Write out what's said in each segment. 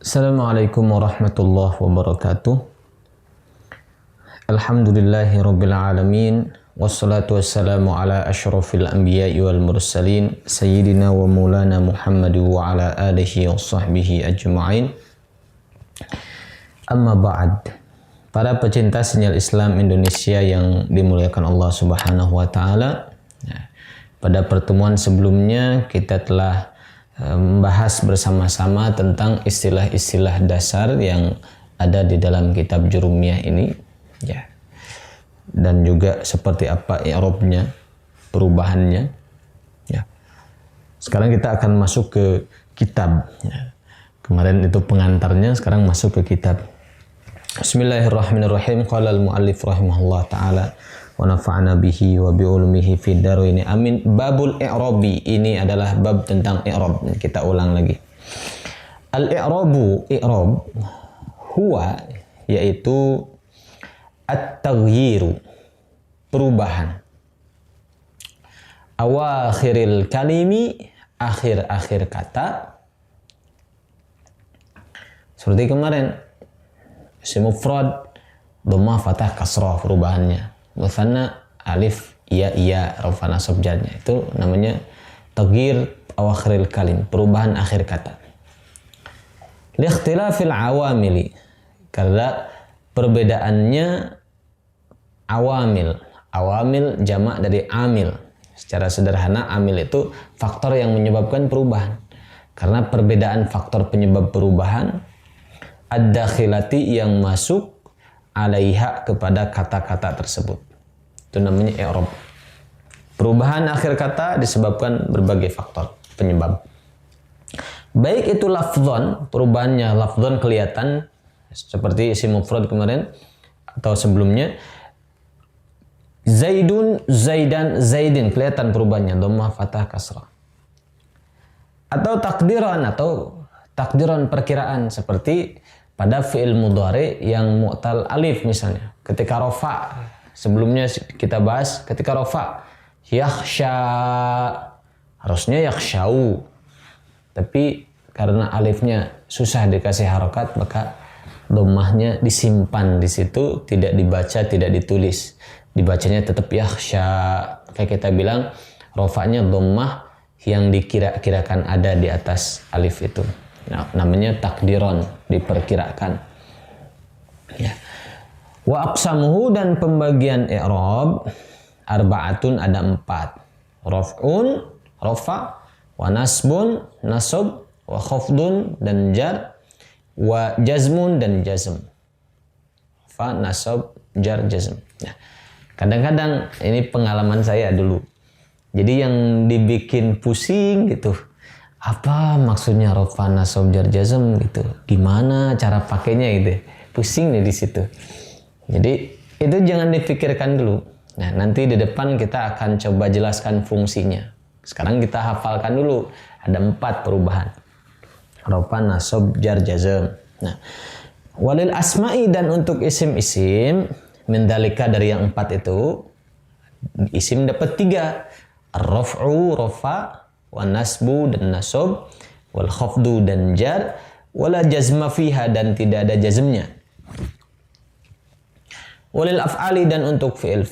Assalamualaikum warahmatullahi wabarakatuh. Alhamdulillahi rabbil alamin. Wassalatu wassalamu ala asyrafil anbiya'i wal mursalin sayyidina wa maulana Muhammad wa ala alihi wa sahbihi ajma'in. Amma ba'd. Para pecinta sinyal Islam Indonesia yang dimuliakan Allah Subhanahu wa taala. Pada pertemuan sebelumnya kita telah membahas bersama-sama tentang istilah-istilah dasar yang ada di dalam kitab Jurumiyah ini, ya. Dan juga seperti apa i'rabnya, perubahannya, ya. Sekarang kita akan masuk ke kitab, ya. Kemarin itu pengantarnya, sekarang masuk ke kitab. Bismillahirrahmanirrahim. Qala al-muallif rahimahullah taala wa nafa'ana bihi wa bi ulumihi fid dharain amin. Babul i'rabi, ini adalah bab tentang i'rab. Kita ulang lagi. Al-i'rabu, i'rab huwa, yaitu at-taghyiru, perubahan, awakhiril kalimi, akhir-akhir kata. Seperti kemarin, isim mufrad dhammah fathah kasrah perubahannya. Mutsanna alif ya rafa nasab jarnya, itu namanya taghyir awakhiril kalim, perubahan akhir kata. Li ikhtilafil awamili, karena perbedaannya awamil jamak dari amil. Secara sederhana amil itu faktor yang menyebabkan perubahan. Karena perbedaan faktor penyebab perubahan ad-dakhilati yang masuk alaiha kepada kata-kata tersebut, itu namanya i'rab. Perubahan akhir kata disebabkan berbagai faktor penyebab. Baik itu lafdzon, perubahannya lafdzon kelihatan seperti isim mufrad kemarin atau sebelumnya. Zaidun, zaidan, zaidin, kelihatan perubahannya dhammah fathah kasrah. Atau takdiran perkiraan, seperti pada fi'il mudhari yang mu'tal alif misalnya. Ketika rofa, sebelumnya kita bahas ketika rofa, yakhsha, harusnya yakhshau. Tapi karena alifnya susah dikasih harokat, maka dhammahnya disimpan di situ, tidak dibaca, tidak ditulis. Dibacanya tetap yakhsha. Kayak kita bilang, rofanya dhammah yang dikira-kirakan ada di atas alif itu. Nah, namanya takdiron, diperkirakan. Ya. Wa aqsamuhu, dan pembagian i'rab arba'atun, ada 4. Raf'un, rafa, wa nasbun, nasab, wa khafdun, dan jar, wa jazmun, dan jazm. Fa, nasab, jar, jazm. Nah, kadang-kadang ini pengalaman saya dulu. Jadi yang dibikin pusing gitu, apa maksudnya rafa, nasab, jar, jazm gitu? Gimana cara pakainya gitu? Pusing nih di situ. Jadi itu jangan dipikirkan dulu. Nah, nanti di depan kita akan coba jelaskan fungsinya. Sekarang kita hafalkan dulu. Ada 4 perubahan. Rafa, nasab, jar, jazm. Nah, walil asma'i, dan untuk isim-isim mendalika dari yang 4 itu, isim dapat 3. Ar-raf'u, rafa, wa nasbu, dan nasab, wal khafdu, dan jar, wala jazma fiha, dan tidak ada jazmnya. Walil af'ali, dan untuk fi'il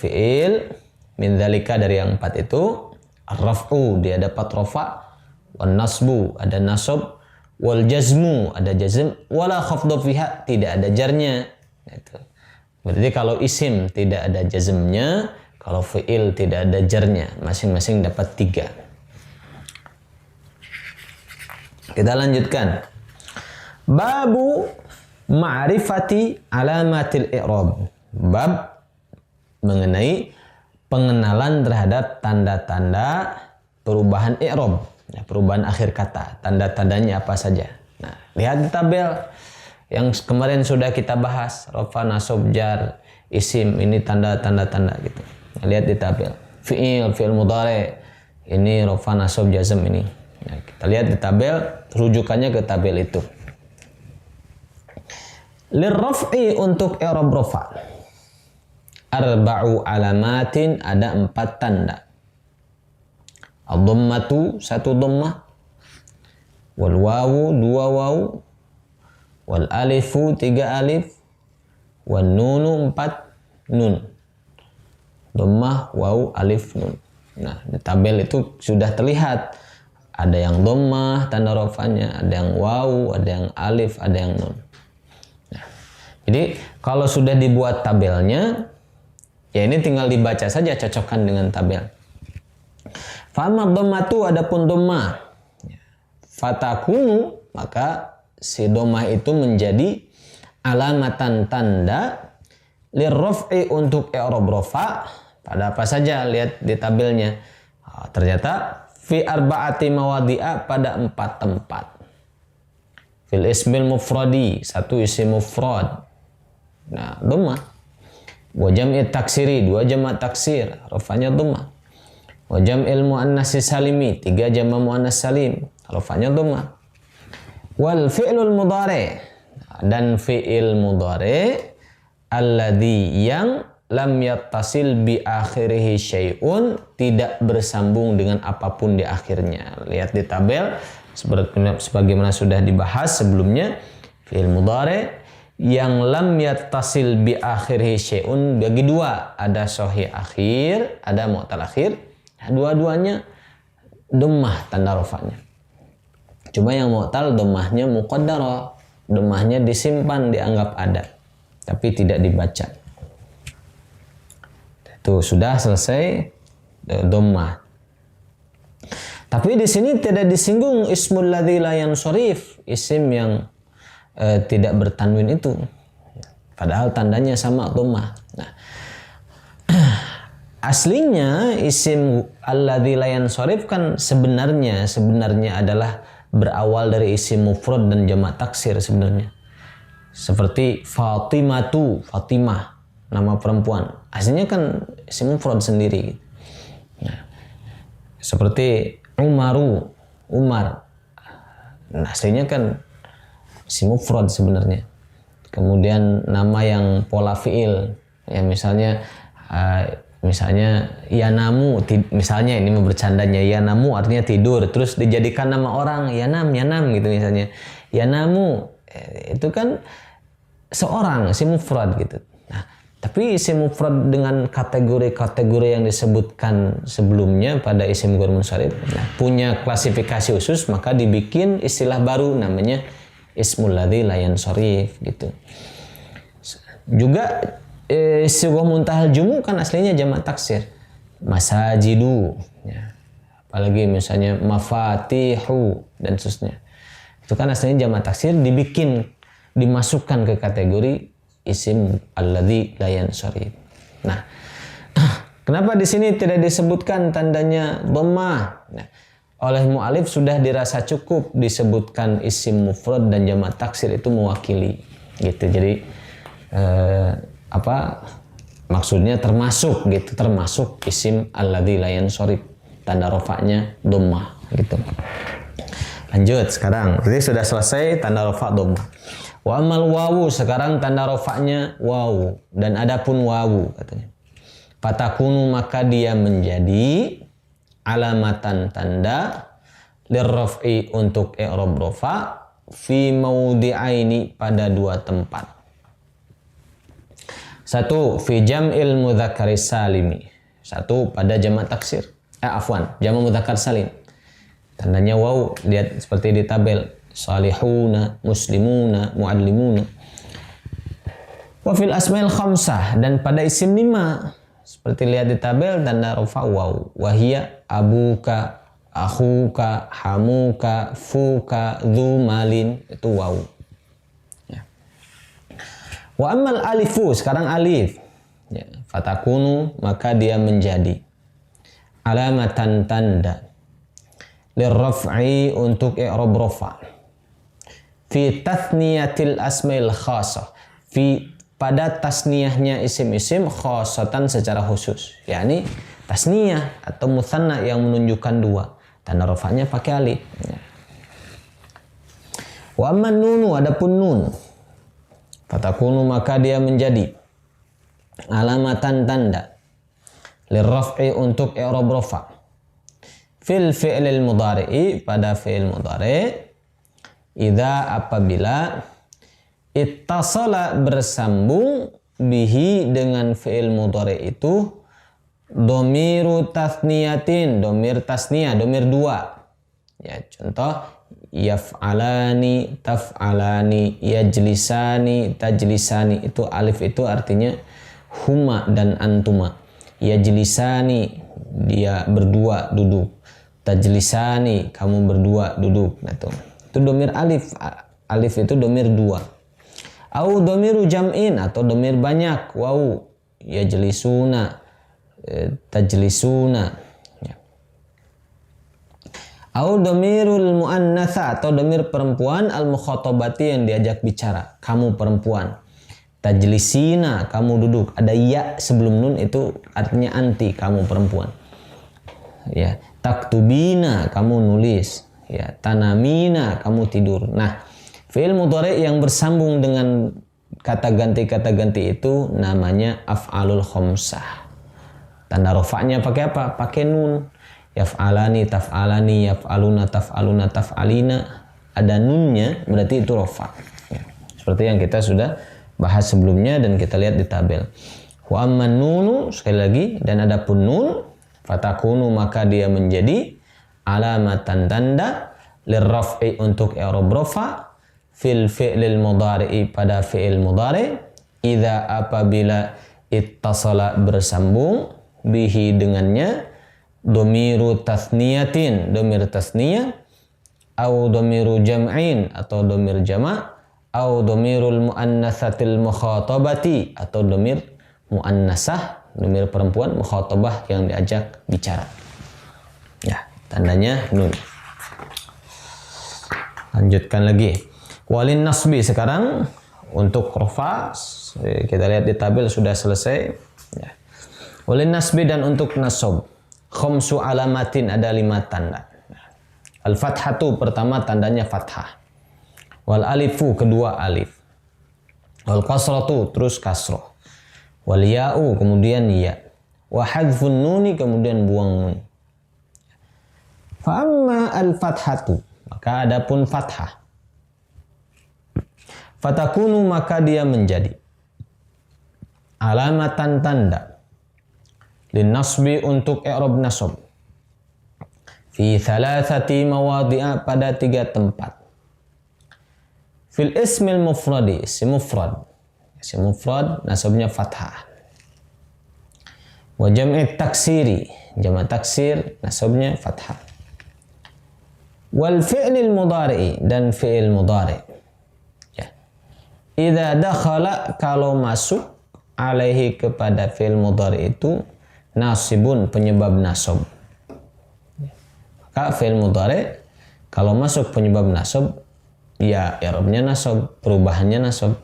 min dzalika dari yang 4 itu, ar-raf'u, dia dapat rafa, wan nasbu, ada nasab, wal jazmu, ada jazm, wala khafdu fiha, tidak ada jarnya. Itu. Berarti kalau isim tidak ada jazmnya, kalau fi'il tidak ada jarnya, masing-masing dapat 3. Kita lanjutkan. Babu ma'rifati alamatil i'rab. Bab mengenai pengenalan terhadap tanda-tanda perubahan i'rab. Ya, perubahan akhir kata. Tanda-tandanya apa saja. Nah, lihat di tabel yang kemarin sudah kita bahas. Rafa, nasab, jar, isim. Ini tanda-tanda gitu. Nah, lihat di tabel. Fi'il mudhari. Ini rafa, nasab, jazm ini. Nah, kita lihat di tabel, rujukannya ke tabel itu. Lirraf'i, untuk i'rab rafa, arba'u alamatin, ada 4 tanda. Ad-dhammatu, 1 dhammah, wal wawu, 2 wawu, wal alifu 3 alif, wan nunu 4 nun. Dhammah, waw, alif, nun. Nah, di tabel itu sudah terlihat ada yang dhammah tanda rafanya, ada yang waw, ada yang alif, ada yang nun. Nah, jadi kalau sudah dibuat tabelnya, ya ini tinggal dibaca saja, cocokkan dengan tabel. Fa'amma dhammatu, adapun dhammah, fatakunu, maka si dhammah itu menjadi alamatan tanda lirraf'i untuk i'rab rafa. Pada apa saja, lihat di tabelnya. Ternyata fi arba'ati mawadi'a, pada 4 tempat. Fil ismil mufradi, 1 isim mufrad. Nah, dhammah. Wa jam'i taksiri, 2 jamak taksir, rafanya dhammah. Wa jam'il muannatsi salimi, 3 jamak muannas salim, rafanya dhammah. Wal fi'lul mudhari, dan fi'il mudhari alladzi yang lam yattasil bi akhirihi syai'un, tidak bersambung dengan apapun di akhirnya. Lihat di tabel sebagaimana sudah dibahas sebelumnya, fi'il mudhari yang lam yattasil bi akhirihi syai'un bagi 2, ada sahih akhir, ada mu'tal akhir. Dua-duanya dhammah tanda rafanya. Cuma yang mu'tal dhammahnya muqaddarah, dhammahnya disimpan, dianggap ada, tapi tidak dibaca. Itu sudah selesai dhammah. Tapi di sini tidak disinggung ismul ladzi la yansharif, isim yang tidak bertanwin itu. Padahal tandanya sama dhammah. Nah, aslinya isim alladzi la yansharif kan sebenarnya adalah berawal dari isim mufrad dan jamak taksir sebenarnya. Seperti Fatimatu, Fatimah, nama perempuan. Aslinya kan isim mufrad sendiri. Nah, seperti Umaru, Umar. Nah, aslinya kan isim mufrad sebenarnya. Kemudian nama yang pola fiil, ya misalnya yanamu, misalnya ini bercandanya, yanamu artinya tidur, terus dijadikan nama orang, yanam gitu misalnya. Yanamu itu kan seorang, isim mufrad gitu. Nah, tapi isim mufrad dengan kategori-kategori yang disebutkan sebelumnya pada isim ghair munsharif, nah, punya klasifikasi khusus, maka dibikin istilah baru namanya ismul ladzi la yansharif gitu. Juga sirah muntahal jumu kan aslinya jamak taksir, masajidu, ya. Apalagi misalnya mafatihu dan seterusnya, itu kan aslinya jamak taksir, dimasukkan ke kategori isim alladzi la yansharif. Nah, kenapa di sini tidak disebutkan tandanya dhammah? Nah, oleh mu'alif sudah dirasa cukup disebutkan isim mufrad dan jamak taksir itu mewakili gitu. Jadi maksudnya termasuk isim alladzi la yansharif, tanda rafa'nya dhammah gitu. Lanjut sekarang, berarti sudah selesai tanda rafa' dhammah. Wa amal wawu, sekarang tanda rafa'nya wawu, dan adapun wawu katanya, fatakunu, maka dia menjadi alamatan tanda lirraf'i untuk i'rab rafa' fi mawdi'aini, pada 2 tempat. 1 fi jam'il mudzakkaris salimi, 1 pada jamak taksir, jamak mudzakkar salim, tandanya waw, lihat seperti di tabel, salihuna, muslimuna, muallimuna. Wa fil asmail khamsah, dan pada isim 5 seperti lihat di tabel, tanda rafa waw, wahia abuka, akhuka, hamuka, fuka, dzu malin, itu waw. Wa ammal alifu, sekarang alif, ya, fatakunu, maka dia menjadi alamatan tanda lirraf'i untuk i'rab rafa' fi tathniyatil asmail khasah, pada tasniyahnya isim-isim, khasatan secara khusus, yakni tasniyah atau mutsanna yang menunjukkan 2, tanda rafa'nya pakai alif, ya. Wa amman nunu, adapun nun, fatakunu, maka dia menjadi alamatan tanda lirraf'i untuk i'rab rafa' fil fi'lil mudhari'i, pada fi'il mudhari', idza, apabila Ittasala bersambung bihi dengan fi'il mudhari itu domiru tasniyatin, domir tasniyah, domir dua. Ya, contoh yaf'alani, taf'alani, yajlisani, tajlisani. Itu alif itu artinya huma dan antuma. Yajlisani, dia berdua duduk. Tajlisani, kamu berdua duduk. Nah, itu domir alif. Alif itu domir dua. Au domiru jam'in, atau domir banyak. Waw, yajlisuna, tajlisuna. Ya. Au domirul muannatsa, atau domir perempuan, al mukhatabati, yang diajak bicara, kamu perempuan. Tajlisina, kamu duduk. Ada ya sebelum nun, itu artinya anti, kamu perempuan. Ya, taktubina, kamu nulis. Ya, tanamina, kamu tidur. Nah, fi'il mudhari yang bersambung dengan kata ganti itu namanya af'alul khamsah. Tanda rofaknya pakai apa? Pakai nun. Yaf'alani, taf'alani, yaf'aluna, taf'aluna, taf'alina. Ada nunnya, berarti itu rofa. Ya. Seperti yang kita sudah bahas sebelumnya dan kita lihat di tabel. Wa amman nunu, sekali lagi, dan adapun nun, fatakunu, maka dia menjadi alamatan tanda lirraf'i, untuk i'rab rafa, fil fi'lil mudhari'i, pada fi'il mudhari', idza, apabila ittasala bersambung bihi dengannya domiru tasniyatin, domir tasniyah, au domiru jam'in, atau domir jama', au domirul muannatsatil mukhatabati, atau domir muannasah, domir perempuan mukhatabah yang diajak bicara. Ya, tandanya nun. Lanjutkan lagi. Walin nasbi, sekarang untuk rafa kita lihat di tabel sudah selesai. Ya. Walin nasbi, dan untuk nasab, khamsu alamatin, ada 5 tanda. Al-fathatu, pertama tandanya fathah. Wal alifu, kedua alif. Wal kasratu, terus kasroh. Wal ya'u, kemudian ya. Wa hadfun nuni, kemudian buang nun. Fa amma al-fathatu, maka adapun fathah, fatakunu, maka dia menjadi alamatan tanda lin nasbi, untuk i'rab nasab, fi thalathati mawadhi'a, pada 3 tempat. Fil ismil mufradi, isim mufrad, nasabnya fathah. Wa jam'i taksiri, jamak taksir, nasabnya fathah. Wal fi'lil mudhari'i, dan fi'il mudhari'. Ya. Idza dakhala, kalau masuk, alaihi, kepada fi'il mudhari' itu nasibun, penyebab nasab. Maka fi'il mudhari' kalau masuk penyebab nasab, ya i'rabnya nasab, perubahannya nasab.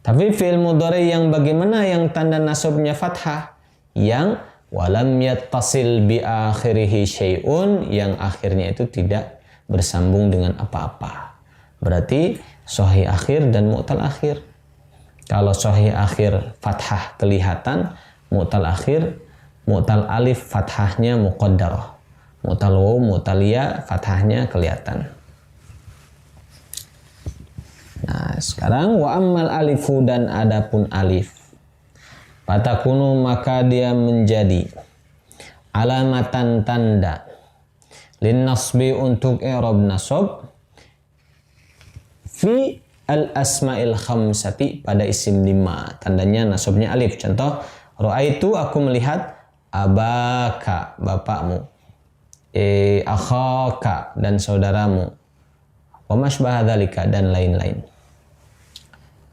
Tapi fi'il mudhari' yang bagaimana, yang tanda nasabnya fathah, yang walam yattasil bi akhirihi syai'un, yang akhirnya itu tidak bersambung dengan apa-apa. Berarti sahih akhir dan mu'tal akhir. Kalau sahih akhir fathah kelihatan, mu'tal akhir, mu'tal alif fathahnya muqaddarah. Mu'tal waw, mu'tal ya fathahnya kelihatan. Nah, sekarang wa ammal alifu, dan adapun alif, fatakunu, maka dia menjadi alamatan tanda lin nasbi, untuk i'rab nasab, fi al asma'il khamsati, pada isim 5, tandanya nasabnya alif. Contoh, ra'aitu, aku melihat, abaka, bapakmu, akhaka, dan saudaramu, wa masbaha dzalika, dan lain-lain.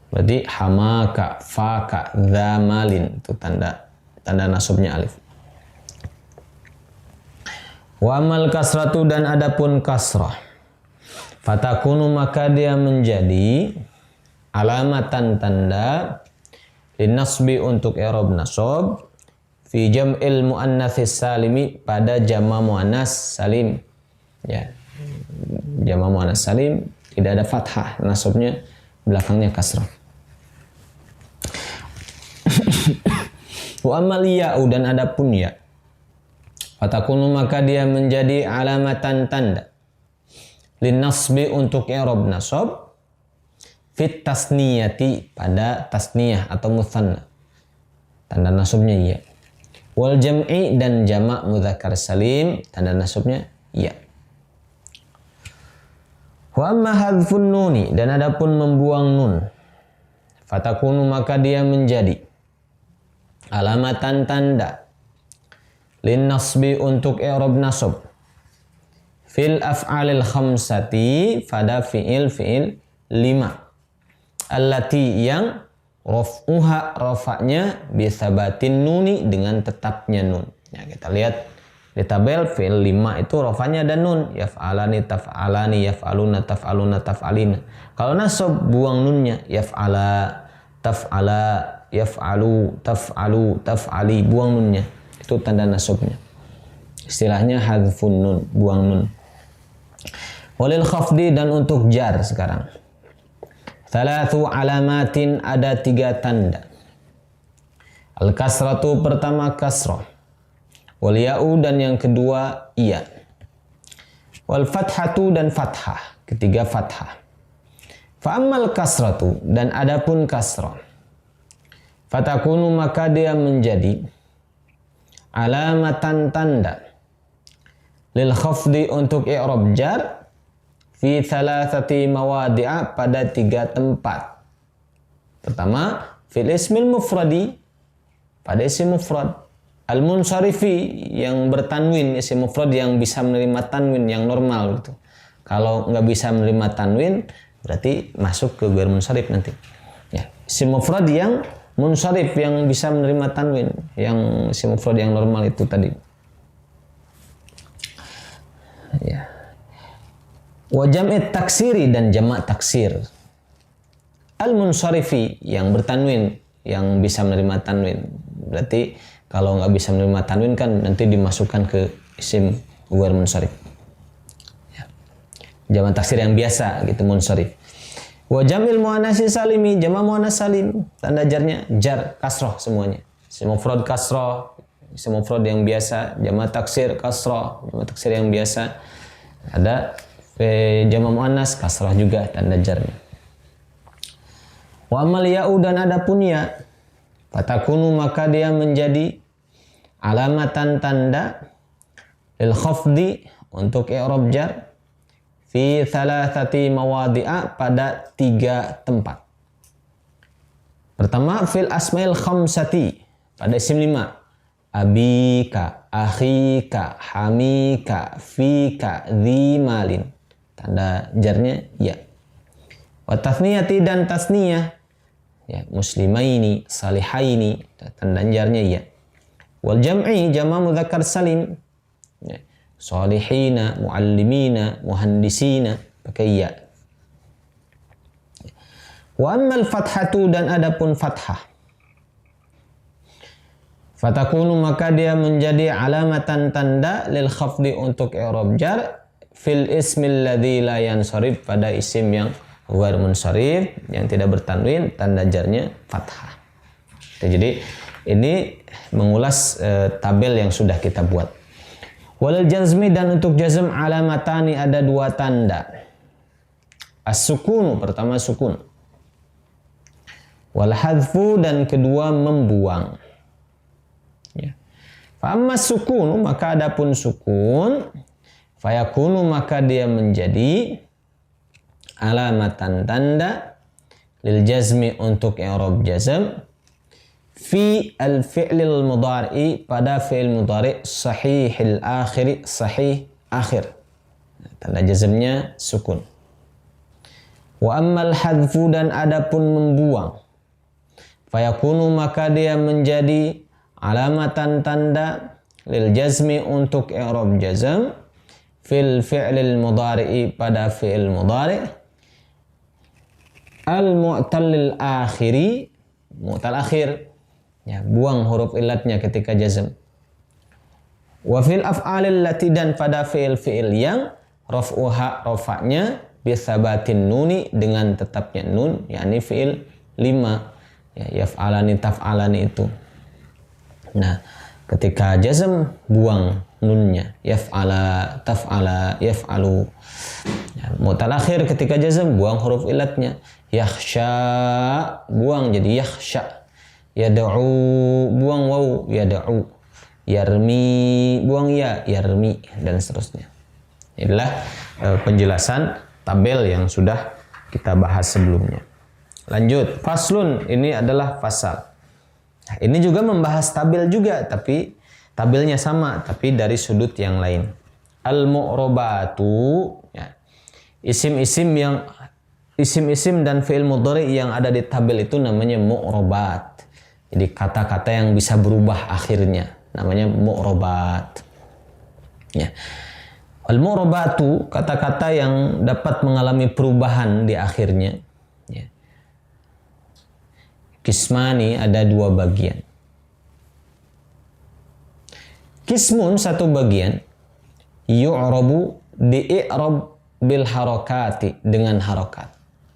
Berarti hamaka, faka, dzamalin, itu tanda nasabnya alif. Wa amal kasratu, dan adapun kasrah, fatakunu, maka dia menjadi alamatan tanda lin nasbi, untuk i'rab nasab, fi jam'il muannatsis salimi, pada jama' muannas salim. Ya. Jama' muannas salim tidak ada fathah, nasabnya belakangnya kasrah. Wa amal ya'u, dan adapun ya, fatakunu, maka dia menjadi alamatan tanda lin nasbi, untuk i'rab nasab, fit tasniyati pada tasniyah atau mutsanna. Tanda nasabnya ya. Wal jam'i dan jamak mudzakkar salim, tanda nasabnya ya. Wa amma hadzfun nuni, dan adapun membuang nun, fatakunu maka dia menjadi alamatan tanda lin nasbi untuk i'rab nasab fil af'alil khamsati pada fi'il 5 allati yang rafa'nya bisabatin nuni dengan tetapnya nun. Ya, kita lihat di tabel fi'il 5 itu rafa'nya ada nun, yaf'alani taf'alani yaf'aluna taf'aluna taf'alina. Kalau nasab buang nunnya, yaf'ala taf'ala yaf'alu taf'alu taf'ali, buang nunnya. Itu tanda nasabnya. Istilahnya hadzfun nun, buang nun. Walil khafdi, dan untuk jar sekarang. Thalathu alamatin, ada 3 tanda. Al-kasratu, pertama kasrah. Wal ya'u, dan yang kedua iya. Wal fathatu, dan fathah, ketiga fathah. Fa ammal kasratu, dan adapun kasrah, fatakunu maka dia menjadi alamatan tanda lil khafdi untuk i'rab jar fi thalathati mawadi'a pada 3 tempat. Pertama, fil ismil mufradi, pada isim mufrad. Al munsarifi, yang bertanwin, isim mufrad yang bisa menerima tanwin yang normal gitu. Kalau nggak bisa menerima tanwin, berarti masuk ke ghair munsharif nanti. Ya, isim mufrad yang munsharif yang bisa menerima tanwin, yang isim mufrad yang normal itu tadi. Ya. Wa jam'i taksiri, dan jamak taksir. Al munsarifi, yang bertanwin, yang bisa menerima tanwin. Berarti kalau nggak bisa menerima tanwin kan nanti dimasukkan ke isim ghair munsharif. Ya. Jamak taksir yang biasa gitu, munsharif. Wa jam'il muannatsi salimi, jamak muannas salim, tanda jarnya jar kasrah semuanya. Isim mufrad kasrah, isim mufrad yang biasa, jamak taksir kasrah, jamak taksir yang biasa. Ada jamak muannas kasrah juga tanda jarnya. Wa amal ya'u, dan adapun ya, fatakunu maka dia menjadi alamatan tanda lil khafdi untuk i'rab jar fi thalathati mawadi'a pada 3 tempat. Pertama, fil asmail khamsati, pada isim 5. Abika, akhika, hamika, fika, dhimalin. Tanda jarnya ya. Wa tathniyati, dan tasniyah. Ya, muslimaini, salihaini, tanda jarnya ya. Wal jam'i, jamak mudzakkar salim. Ya. Salihina, muallimina, muhandisina, pakai ya. Wa ammal fathatu, dan adapun fathah, fatakunu maka dia menjadi alamatan tanda lil khafdi untuk i'rab jar fil ismil ladzi la yansharif, pada isim yang ghair munsharif yang tidak bertanwin, tanda jarnya fathah. Jadi ini mengulas tabel yang sudah kita buat. Walil jazmi, dan untuk jazm alamatani, ada 2 tanda. As-sukunu, pertama sukun. Wal hadfu, dan kedua membuang. Ya. Fa amma sukunu, maka adapun sukun, fayakunu maka dia menjadi alamatan tanda lil jazmi untuk i'rab jazm fi al-fi'lil mudhari'i, pada fi'il mudhari' sahihil akhiri, sahih akhir. Tanda jazmnya sukun. Wa ammal hadfu, dan adapun membuang, fayakunu maka dia menjadi alamatan tanda lil jazmi untuk i'rab jazm fil fi'lil mudhari'i, pada fi'il mudhari' al mu'tallil akhiri, mu'tal akhir. Ya, buang huruf ilatnya ketika jazm. Wa fil af'alil lati, dan pada fi'il yang raf'uha, rafa'nya bisabatin nuni, dengan tetapnya nun, yakni fi'il 5. Ya, yaf'alani taf'alani itu. Nah, ketika jazm buang nunnya, yaf'ala taf'ala yaf'alu. Ya, mu'tal akhir ketika jazm buang huruf ilatnya. Yakhsha buang jadi yakhsha. Yad'u buang waw yad'u. Yarmi buang ya yarmi dan seterusnya. Inilah penjelasan tabel yang sudah kita bahas sebelumnya. Lanjut, faslun, ini adalah fasal. Nah, ini juga membahas tabel juga, tapi tabelnya sama, tapi dari sudut yang lain. Al-mu'robatu, ya. Isim-isim dan fi'il mudhari yang ada di tabel itu namanya mu'robat. Jadi kata-kata yang bisa berubah akhirnya namanya mu'robat. Ya. Al-mu'robatu, kata-kata yang dapat mengalami perubahan di akhirnya. Ya. Kismani ada dua bagian. Kismun satu bagian, yu'rabu di-i'rab bil harakati dengan harokat.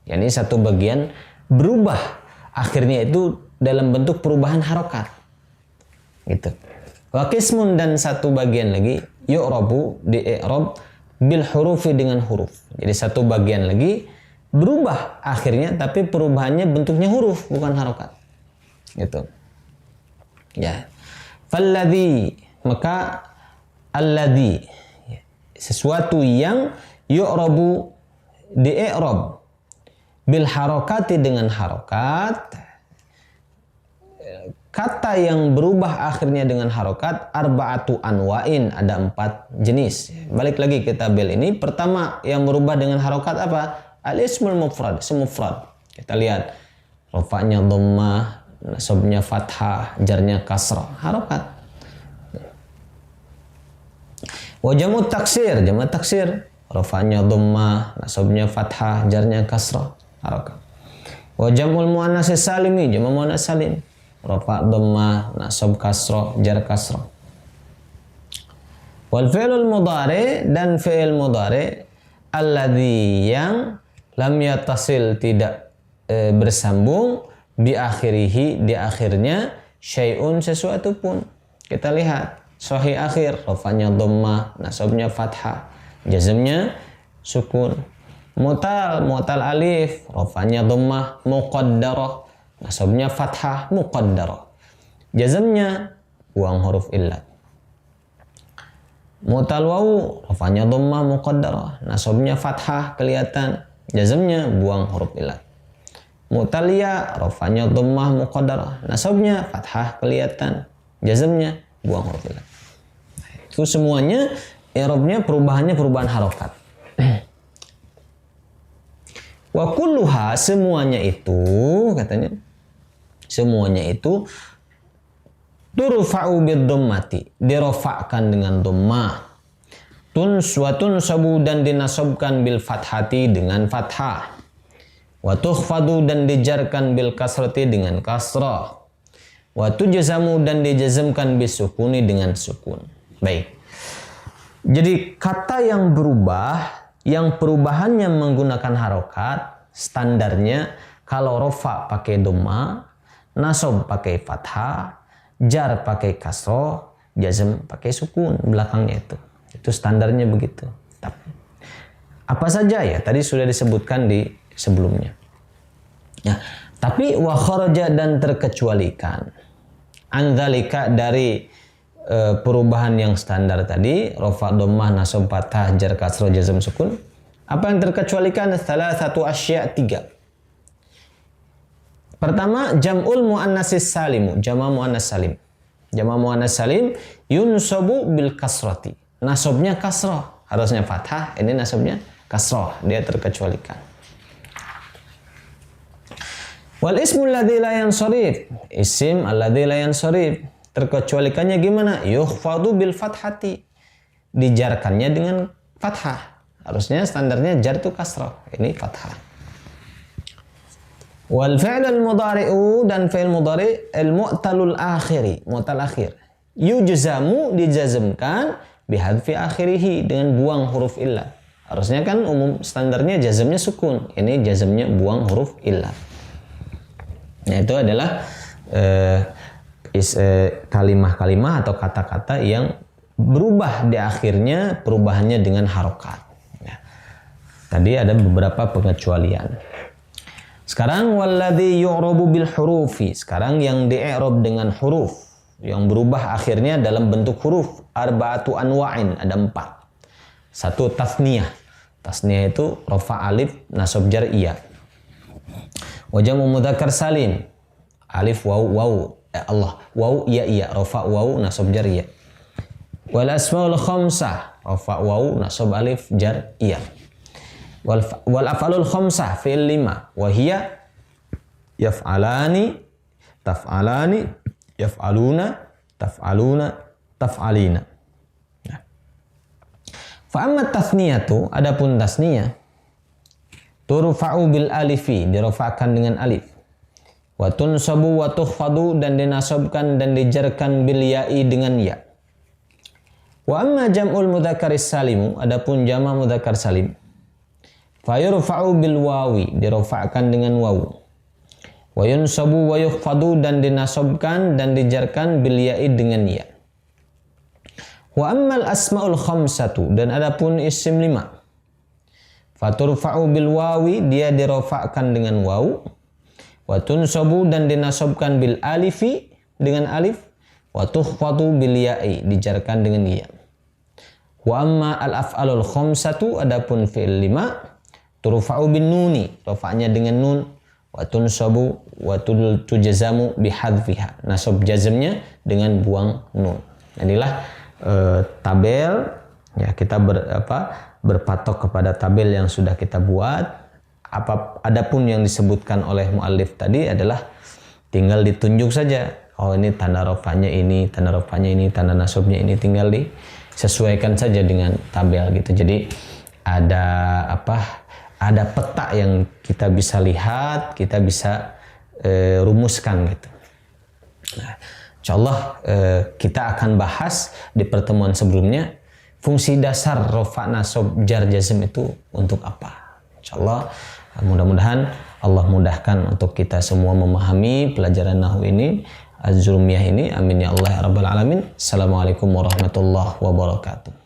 Yani satu bagian berubah akhirnya itu dalam bentuk perubahan harokat. Gitu. Wa kismun dan satu bagian lagi yu'rabu di-i'rab bil hurufi dengan huruf. Jadi satu bagian lagi berubah akhirnya tapi perubahannya bentuknya huruf bukan harokat. Gitu. Ya. Falladhi maka alladhi sesuatu yang yu'rabu di-i'rab bil harokati dengan harokat, kata yang berubah akhirnya dengan harokat arba'atu anwa'in, ada 4 jenis. Balik lagi ke tabel ini. Pertama yang berubah dengan harokat apa? Al-ismul mufrad, semufrad. Kita lihat rafa'nya dhammah, nasabnya fathah, jarnya kasrah, harokat. Wa jam'ut taksir, jamak taksir, rafa'nya dhammah, nasabnya fathah, jarnya kasrah, harokat. Wa jam'ul muannas salimi, jamak muannas salim, rafa' dhammah, nasab kasrah, jar kasrah. Wal fi'lul mudhari dan fi'il mudhari alladhi yang lam yatasil tidak bersambung bi akhirihi di akhirnya syai'un sesuatu pun. Kita lihat sahih akhir, rafa'nya dhammah, nasabnya fathah, jazmnya sukun. Mu'tal alif, rafa'nya dhammah muqaddarah, nasabnya fathah muqaddarah, jazmnya buang huruf illat. Mu'tal wawu, rafa'nya dhammah muqaddarah, nasabnya fathah kelihatan, jazmnya buang huruf illat. Mu'tal ya, rafa'nya dhammah muqaddarah, nasabnya fathah kelihatan, jazmnya buang huruf illat. Itu semuanya i'rabnya perubahannya perubahan harokat. Wa kulluha semuanya itu katanya semuanya itu turfa'u bid-dhammati, dirofakkan dengan dhammah. Wa tunsabu dan dinasabkan bil fathati dengan fathah. Wa tukhfadu dan dijarkan bil kasrati dengan kasrah. Wa tujzamu dan dijazmkan bis sukuni dengan sukun. Baik. Jadi kata yang berubah, yang perubahannya menggunakan harokat, standarnya kalau rofa pakai dhamma, nasab pakai fathah, jar pakai kasroh, jazm pakai sukun belakangnya itu. Itu standarnya begitu. Apa saja ya? Tadi sudah disebutkan di sebelumnya. Ya, tapi wa kharaja dan terkecualikan. Andzalika dari perubahan yang standar tadi, rofa dhammah nasab fathah jar kasrah jazm sukun. Apa yang terkecualikan? Salah satu asya 3. Pertama, jam'ul muannatsis salim, jama' muannas salim. Jama' muannas salim yunsabu bil kasrati. Nasabnya kasrah, harusnya fathah, ini nasabnya kasrah, dia terkecualikan. Wal ismul ladzi la yansharif, isim alladzi la yansharif, terkecualikannya gimana? Yukhfadu bil fathati, dijarkannya dengan fathah. Harusnya standarnya jar itu kasrah, ini fathah. Wal fi'l al mudhari'u dan fi'il mudhari' al mu'talul akhiri, mu'tal akhir. Yujzamu dijazmkan bihadfi akhirihi dengan buang huruf illat. Harusnya kan umum standarnya jazmnya sukun, ini jazmnya buang huruf illat. Nah, itu adalah kalimah-kalimah atau kata-kata yang berubah di akhirnya perubahannya dengan harokat. Ya. Tadi ada beberapa pengecualian. Sekarang walladzi yu'rabu bil hurufi. Sekarang yang di-i'rab dengan huruf, yang berubah akhirnya dalam bentuk huruf, arba'atu anwa'in, ada 4. Satu tasniyah. Tasniyah itu rafa alif nasab jar iya. Wa jamu mudzakkar salim. Alif waw Allah, waw iya rafa waw nasab jar iya. Wal asmaul khamsah, rafa waw nasab alif jar iya. Wal af'alul khamsah fi'il 5 wa hiya yaf'alani, taf'alani, yaf'aluna, taf'aluna, taf'alina. Nah. Fa amma tasniyatu, adapun tasniyah, turfa'u bil alifi, dirafa'kan dengan alif. Wa tunsabu wa tukhfadu, dan dinasabkan dan dijarkan bil ya'i dengan ya. Wa amma jam'ul mudzakkaris salimu, adapun jama' mudzakkar salim, fayurfa'u bil wawi, dirafa'kan dengan wawu. Wa yunsabu wa yukhfadu, dan dinasabkan dan dijarkan bil ya'i dengan ya. Wa ammal asma'ul khamsatu, dan adapun isim 5, faturfa'u bil wawi, dia dirafa'kan dengan wawu. Wa tunsabu, dan dinasabkan bil alifi, dengan alif. Wa tukhfadu bil ya'i, dijarkan dengan ya. Wa amma al af'alul khamsatu, adapun fi'il 5, turfa'u bin nuni, rafa'nya dengan nun. Wa tunsabu wa tujzamu bihadfiha, nasab jazmnya dengan buang nun. Inilah tabel, ya, kita berpatok kepada tabel yang sudah kita buat. Adapun yang disebutkan oleh muallif tadi adalah tinggal ditunjuk saja. Oh, ini tanda rafa'nya ini, tanda rafa'nya ini, tanda nasabnya ini, tinggal disesuaikan saja dengan tabel gitu. Jadi ada peta yang kita bisa lihat, kita bisa rumuskan gitu. Nah, insyaallah kita akan bahas di pertemuan sebelumnya fungsi dasar rafa, nasab, jar, jazm itu untuk apa. Insyaallah mudah-mudahan Allah mudahkan untuk kita semua memahami pelajaran nahwu ini, az-zurmiyah ini. Amin ya Allah ya rabbal alamin. Assalamualaikum warahmatullahi wabarakatuh.